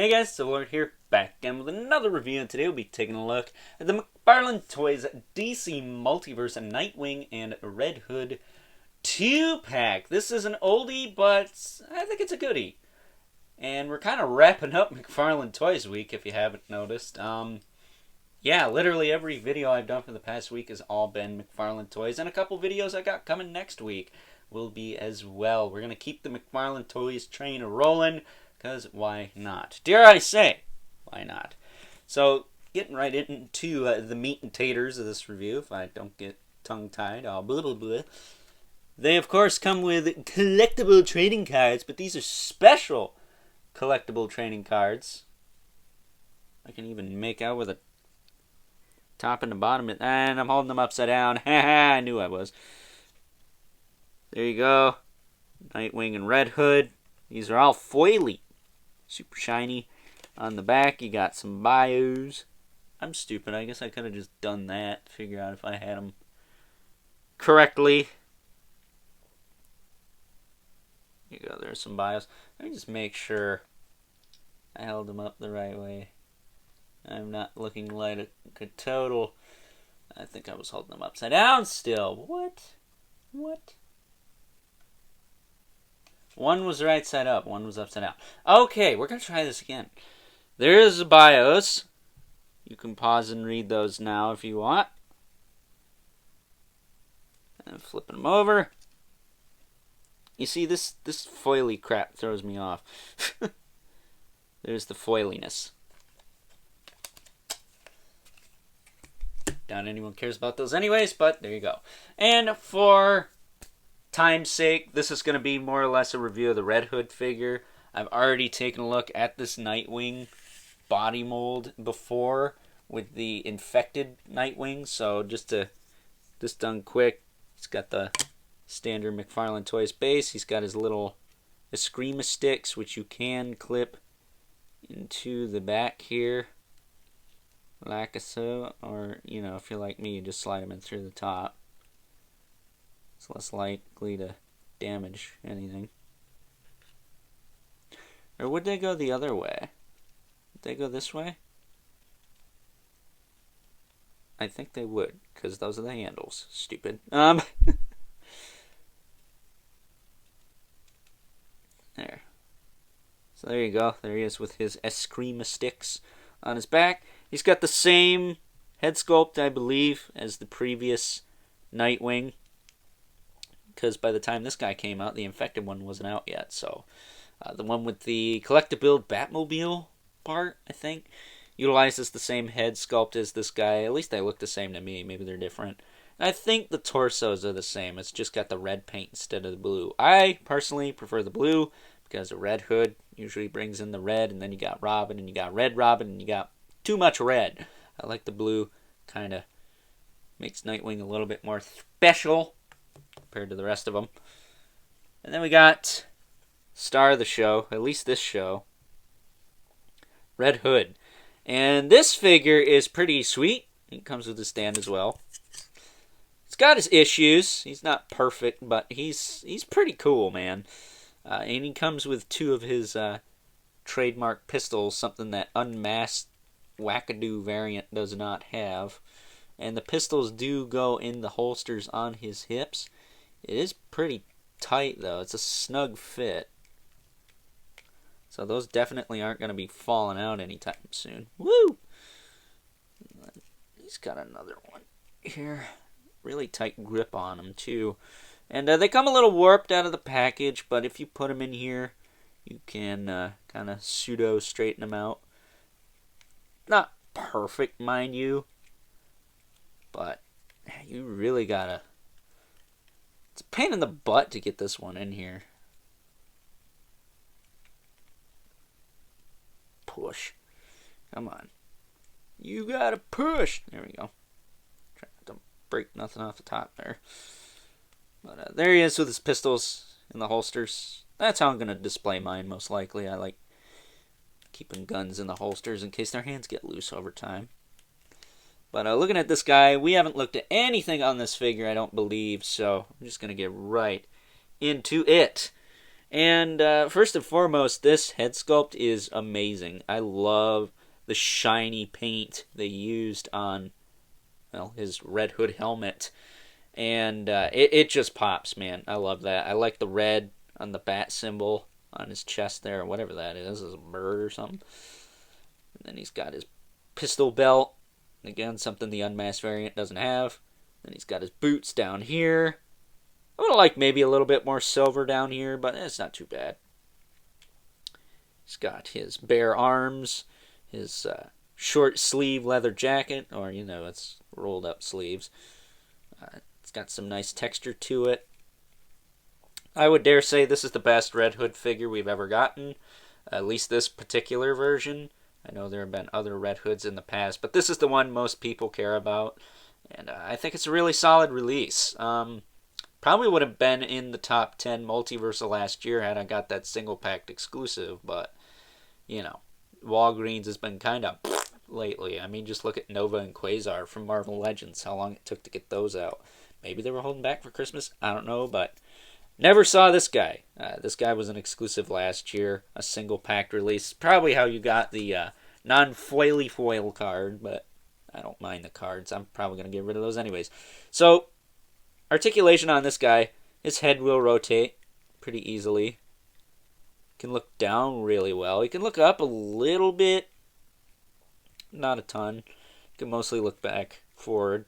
Hey guys, so Lord here, back again with another review, and today we'll be taking a look at the McFarlane Toys DC Multiverse Nightwing and Red Hood 2-pack. This is an oldie, but I think it's a goodie. And we're kind of wrapping up McFarlane Toys Week, if you haven't noticed. Yeah, literally every video I've done for the past week has all been McFarlane Toys, and a couple videos I got coming next week will be as well. We're going to keep the McFarlane Toys train rolling, because why not? Dare I say, why not? So, getting right into the meat and taters of this review, if I don't get tongue-tied, I'll blah blah blah. They, of course, come with collectible trading cards, but these are special collectible trading cards. I can even make out with a top and the bottom, and I'm holding them upside down. Haha, I knew I was. There you go. Nightwing and Red Hood. These are all foily. Super shiny. On the back, you got some bios. I'm stupid. I guess I could have just done that. Figure out if I had them correctly. Here you go. There's some bios. Let me just make sure I held them up the right way. I'm not looking like a total. I think I was holding them upside down still. What? One was right side up, one was upside down. Okay, we're going to try this again. There is the bios. You can pause and read those now if you want. And flipping them over. You see, this foily crap throws me off. There's the foiliness. Not anyone cares about those anyways, but there you go. And for time's sake, this is going to be more or less a review of the Red Hood figure. I've already taken a look at this Nightwing body mold before with the infected Nightwing, so just done quick. He's got the standard McFarlane Toys base. He's got his little Eskrima sticks, which you can clip into the back here, like so, or, you know, if you're like me, you just slide them in through the top. It's less likely to damage anything. Or would they go the other way? Would they go this way? I think they would, because those are the handles. Stupid. There. So there you go. There he is with his Eskrima sticks on his back. He's got the same head sculpt, I believe, as the previous Nightwing, because by the time this guy came out, the infected one wasn't out yet. So the one with the collectible Batmobile part, I think, utilizes the same head sculpt as this guy. At least they look the same to me. Maybe they're different. And I think the torsos are the same. It's just got the red paint instead of the blue. I personally prefer the blue because the Red Hood usually brings in the red, and then you got Robin, and you got Red Robin, and you got too much red. I like the blue. Kind of makes Nightwing a little bit more special compared to the rest of them. And then we got star of the show, at least this show, Red Hood. And this figure is pretty sweet. It comes with a stand as well. It's got his issues. He's not perfect, but he's pretty cool, man. And he comes with two of his trademark pistols, something that Unmasked Wackadoo variant does not have. And the pistols do go in the holsters on his hips. It is pretty tight, though. It's a snug fit. So those definitely aren't going to be falling out anytime soon. Woo! He's got another one here. Really tight grip on them, too. And they come a little warped out of the package, but if you put them in here, you can kind of pseudo straighten them out. Not perfect, mind you, but you really gotta... It's a pain in the butt to get this one in here. Push. Come on. You gotta push. There we go. Try not to break nothing off the top there. But there he is with his pistols in the holsters. That's how I'm going to display mine, most likely. I like keeping guns in the holsters in case their hands get loose over time. But looking at this guy, we haven't looked at anything on this figure, I don't believe, so I'm just going to get right into it. And first and foremost, this head sculpt is amazing. I love the shiny paint they used on, well, his Red Hood helmet. And it just pops, man. I love that. I like the red on the bat symbol on his chest there, or whatever that is. Is a bird or something. And then he's got his pistol belt. Again, something the unmasked variant doesn't have. Then he's got his boots down here. I would like maybe a little bit more silver down here, but it's not too bad. He's got his bare arms, his short sleeve leather jacket, or, it's rolled up sleeves. It's got some nice texture to it. I would dare say this is the best Red Hood figure we've ever gotten. At least this particular version. I know there have been other Red Hoods in the past, but this is the one most people care about. And I think it's a really solid release. Probably would have been in the top 10 Multiverse of last year had I got that single packed exclusive, but, Walgreens has been kind of lately. I mean, just look at Nova and Quasar from Marvel Legends, how long it took to get those out. Maybe they were holding back for Christmas, I don't know, but never saw this guy. This guy was an exclusive last year, a single packed release. Probably how you got the non-foily foil card, but I don't mind the cards. I'm probably going to get rid of those anyways. So, articulation on this guy, his head will rotate pretty easily. Can look down really well. He can look up a little bit, not a ton. He can mostly look back, forward.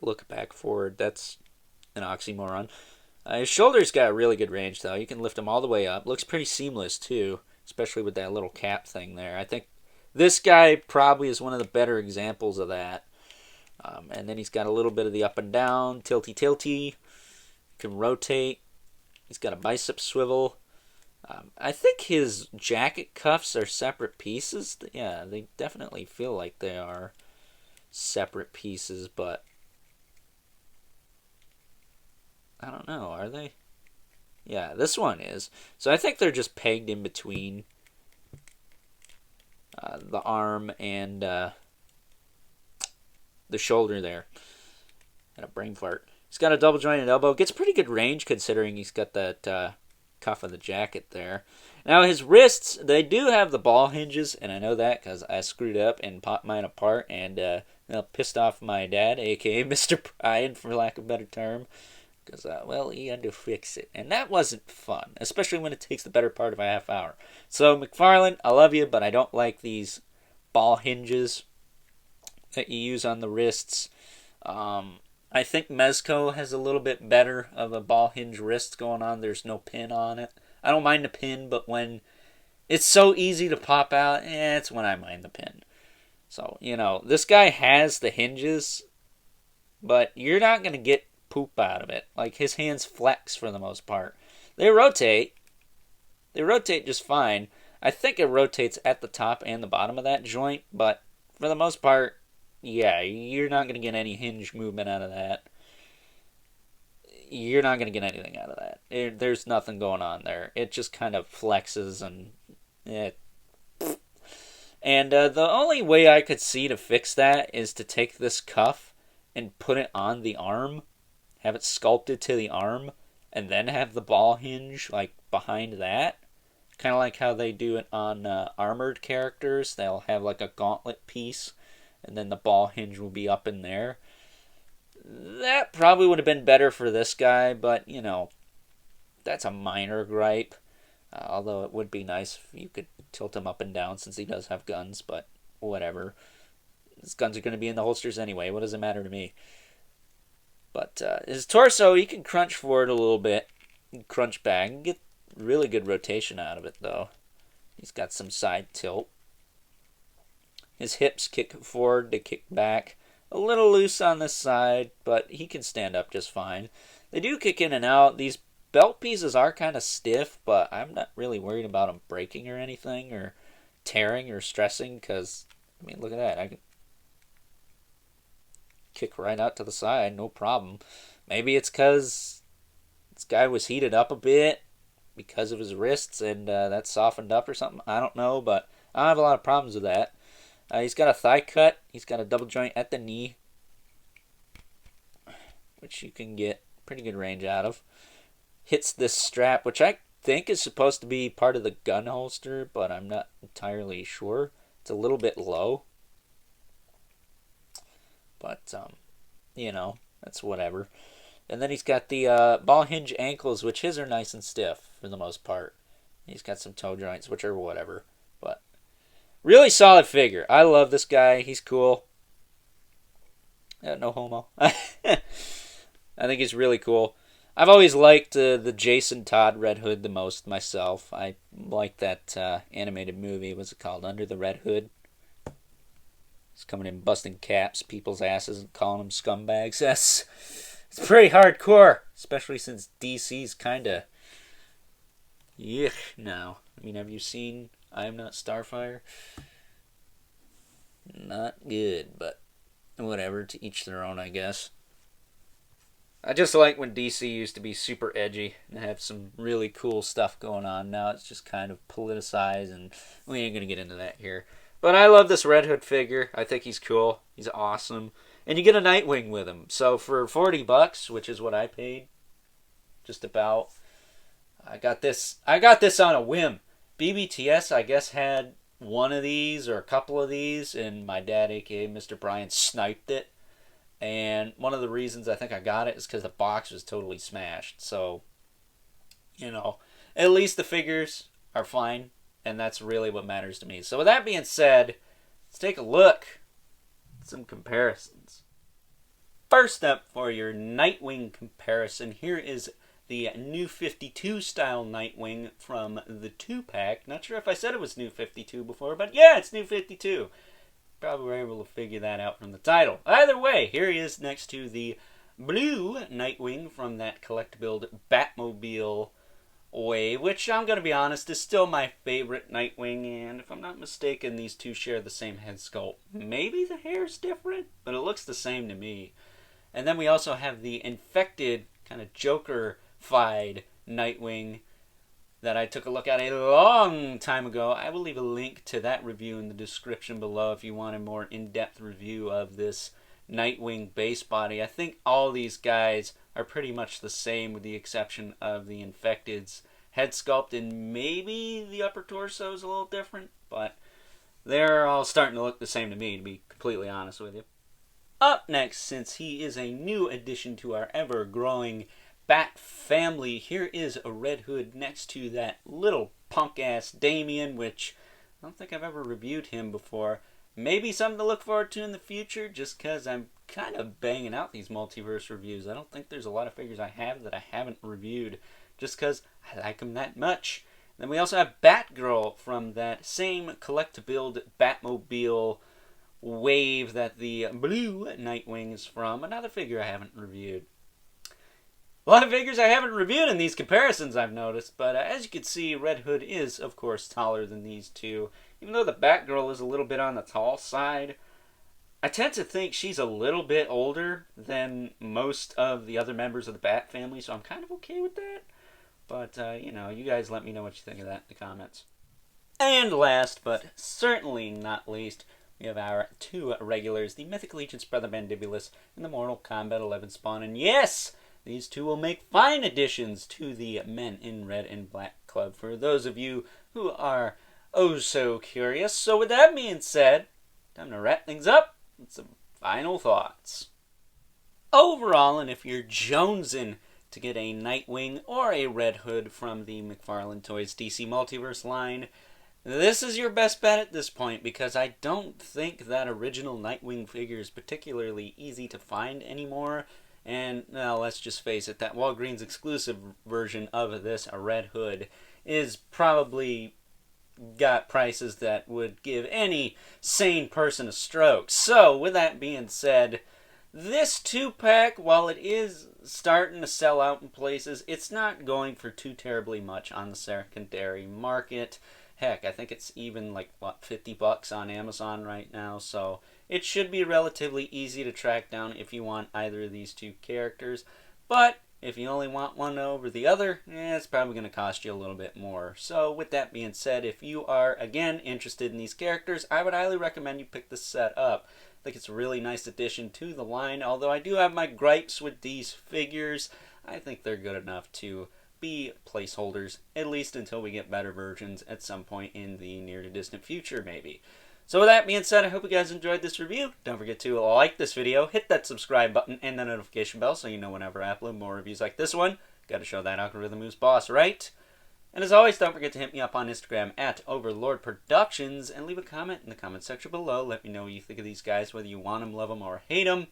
Look back, forward. That's an oxymoron. His shoulders got really good range, though. You can lift him all the way up. Looks pretty seamless, too, especially with that little cap thing there. I think this guy probably is one of the better examples of that. And then he's got a little bit of the up and down, tilty. Can rotate. He's got a bicep swivel. I think his jacket cuffs are separate pieces. Yeah, they definitely feel like they are separate pieces, but I don't know, are they? Yeah, this one is. So I think they're just pegged in between the arm and the shoulder there. And a brain fart. He's got a double jointed elbow. Gets pretty good range considering he's got that cuff of the jacket there. Now his wrists, they do have the ball hinges, and I know that because I screwed up and popped mine apart and pissed off my dad, aka Mr. Brian, for lack of a better term. Because, he had to fix it. And that wasn't fun, especially when it takes the better part of a half hour. So, McFarlane, I love you, but I don't like these ball hinges that you use on the wrists. I think Mezco has a little bit better of a ball hinge wrist going on. There's no pin on it. I don't mind the pin, but when it's so easy to pop out, it's when I mind the pin. So, this guy has the hinges, but you're not going to get poop out of it. Like, his hands flex for the most part. They rotate just fine. I think it rotates at the top and the bottom of that joint, but for the most part, yeah, you're not going to get any hinge movement out of that. You're not going to get anything out of that. There's nothing going on there. It just kind of flexes and the only way I could see to fix that is to take this cuff and put it on the arm, have it sculpted to the arm, and then have the ball hinge like behind that. Kind of like how they do it on armored characters. They'll have like a gauntlet piece, and then the ball hinge will be up in there. That probably would have been better for this guy, but, that's a minor gripe. Although it would be nice if you could tilt him up and down since he does have guns, but whatever. His guns are going to be in the holsters anyway. What does it matter to me? But his torso, he can crunch forward a little bit. Crunch back. Get really good rotation out of it, though. He's got some side tilt. His hips kick forward to kick back. A little loose on this side, but he can stand up just fine. They do kick in and out. These belt pieces are kind of stiff, but I'm not really worried about them breaking or anything, or tearing or stressing, because, look at that. I can kick right out to the side, no problem. Maybe it's because this guy was heated up a bit because of his wrists, and that softened up or something. I don't know, but I don't have a lot of problems with that. He's got a thigh cut. He's got a double joint at the knee, which you can get pretty good range out of. hits this strap, which I think is supposed to be part of the gun holster, but I'm not entirely sure. It's a little bit low, but that's whatever. And then he's got the ball hinge ankles, which his are nice and stiff for the most part. He's got some toe joints, which are whatever, but really solid figure. I love this guy. He's cool. No homo. I think he's really cool. I've always liked the Jason Todd Red Hood the most myself. I like that animated movie. What's it called? Under the Red Hood. He's coming in busting caps, people's asses, and calling them scumbags. It's pretty hardcore, especially since DC's kind of yuck now. I mean, have you seen I Am Not Starfire? Not good, but whatever. To each their own, I guess. I just like when DC used to be super edgy and have some really cool stuff going on. Now it's just kind of politicized, and we ain't going to get into that here. But I love this Red Hood figure. I think he's cool. He's awesome. And you get a Nightwing with him. So for $40, which is what I paid, just about, I got this on a whim. BBTS, I guess, had one of these or a couple of these, and my dad, aka Mr. Bryan, sniped it. And one of the reasons I think I got it is because the box was totally smashed. So, at least the figures are fine, and that's really what matters to me. So with that being said, let's take a look at some comparisons. First up for your Nightwing comparison, here is the New 52 style Nightwing from the 2-pack. Not sure if I said it was New 52 before, but yeah, it's New 52. Probably were able to figure that out from the title. Either way, here he is next to the blue Nightwing from that collect-build Batmobile wave, which I'm going to be honest is still my favorite Nightwing, and if I'm not mistaken, these two share the same head sculpt. Maybe the hair's different, but it looks the same to me. And then we also have the infected, kind of Joker-fied Nightwing that I took a look at a long time ago. I will leave a link to that review in the description below if you want a more in-depth review of this Nightwing base body. I think all these guys are pretty much the same with the exception of the Infected's head sculpt, and maybe the upper torso is a little different, but they're all starting to look the same to me, to be completely honest with you. Up next, since he is a new addition to our ever-growing Bat family, here is a Red Hood next to that little punk-ass Damien, which I don't think I've ever reviewed him before. Maybe something to look forward to in the future, just because I'm kind of banging out these multiverse reviews. I don't think there's a lot of figures I have that I haven't reviewed, just because I like them that much. Then we also have Batgirl from that same collect-to-build Batmobile wave that the blue Nightwing is from. Another figure I haven't reviewed. A lot of figures I haven't reviewed in these comparisons, I've noticed, but as you can see, Red Hood is, of course, taller than these two. Even though the Batgirl is a little bit on the tall side, I tend to think she's a little bit older than most of the other members of the Bat family, so I'm kind of okay with that. But, you guys let me know what you think of that in the comments. And last, but certainly not least, we have our two regulars, the Mythic Legion's Brother Mandibulus and the Mortal Kombat 11 Spawn. And yes, these two will make fine additions to the Men in Red and Black Club for those of you who are oh so curious. So with that being said, time to wrap things up with some final thoughts. Overall, and if you're jonesing to get a Nightwing or a Red Hood from the McFarlane Toys DC Multiverse line, this is your best bet at this point, because I don't think that original Nightwing figure is particularly easy to find anymore. And, well, let's just face it, that Walgreens exclusive version of this, a Red Hood, is probably got prices that would give any sane person a stroke. So, with that being said, this 2-pack, while it is starting to sell out in places, it's not going for too terribly much on the secondary market. Heck, I think it's even like, $50 on Amazon right now, so it should be relatively easy to track down if you want either of these two characters. But if you only want one over the other, it's probably going to cost you a little bit more. So with that being said, if you are, again, interested in these characters, I would highly recommend you pick this set up. I think it's a really nice addition to the line, although I do have my gripes with these figures. I think they're good enough to be placeholders, at least until we get better versions at some point in the near to distant future, maybe. So with that being said, I hope you guys enjoyed this review. Don't forget to like this video, hit that subscribe button and the notification bell so you know whenever I upload more reviews like this one. Gotta show that algorithm who's boss, right? And as always, don't forget to hit me up on Instagram at Overlord Productions and leave a comment in the comment section below. Let me know what you think of these guys, whether you want them, love them, or hate them.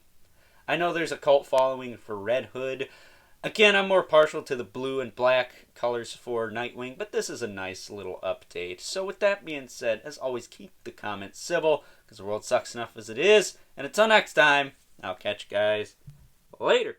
I know there's a cult following for Red Hood. Again, I'm more partial to the blue and black colors for Nightwing, but this is a nice little update. So with that being said, as always, keep the comments civil, because the world sucks enough as it is. And until next time, I'll catch you guys later.